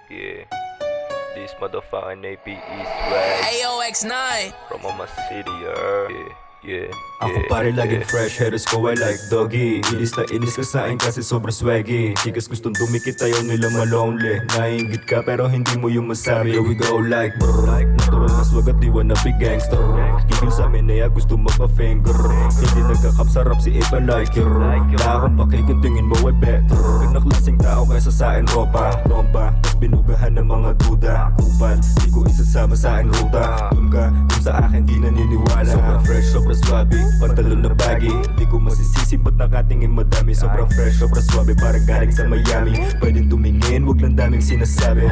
Yeah, this motherfucking APE swag AOX9 from Mama City, yeah. Ako pare laging fresh, haters ko I like doggy. Inis na inis ka sa'kin kasi sobrang swaggy. Chicas gustong dumikit ayaw nila malonely. Naiingit ka pero hindi mo yung masabi. Here we go like brr. Natural na swag at di wanna be gangster. Gigil sa'min na gusto magpa-finger. Hindi nagkakap sarap si Ape like it. Wala akong paki kung tingin mo ay better. Ganang klaseng tao kaysa sa'kin ropa Rompa, tas binugahan ng mga duda. Kupal, di ko isasama sa'kin ruta. Dun ka, kung sa akin di naniniwala. Sobrang fresh, sobrang swabe, pantalon na baggy. Di ko masisisi ba't nakatingin madami. Sobrang fresh, sobrang swabe, parang galing sa Miami. Pwedeng tumingin, wag lang daming sinasabi.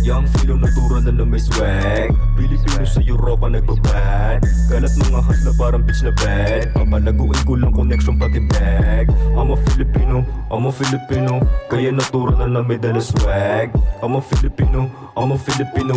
Young filo naturo na may swag. Pilipino sa Europa nagbabad. Kalat mga hasla parang bitch na bad. Papalaguin ko lang connection pati bag. I'm a Filipino, kaya naturo na may dala swag. I'm a Filipino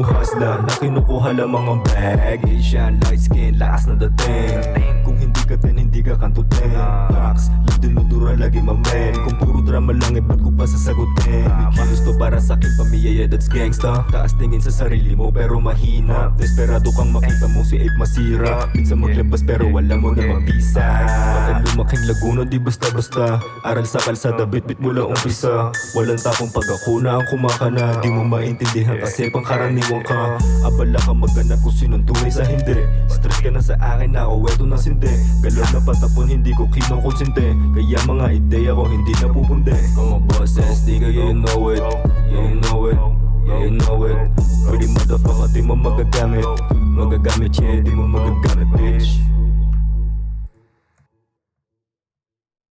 hustler na kinukuha lang mga bag. Asian, light skin, lakas na dating. Kung hindi ka din, hindi ka kantutin. Facts, dinudura lagi mamen. Kung puro drama lang, ba't ko pa sasagutin? Kilos to para sa aking pamilya, yeah that's gangsta. Taas tingin sa sarili mo pero mahina. Desperado kang makita mo si Ape masira. Minsan maglabas pero wala mo na mabisa. Pag lumaking Laguna di basta-basta. Aral sa kalsada, bit-bit mula umpisa. Walang tapong pag ako na ang kumakana. Di mo maintindihan kasi pangkaraniwan ka. Abala ka maghanap kung sinong tunay sa hindi. Stress ka na sa akin na ako eto na sindi. Galaw na patapon hindi ko kinukonsente. Kaya mga ideya ko hindi napupunde. Mga bosses, di kayo you know it. Yeah you know it, yeah you know it. Pretty motherfucker di mo magagamit. Magagamit yeah, di mo magagamit bitch.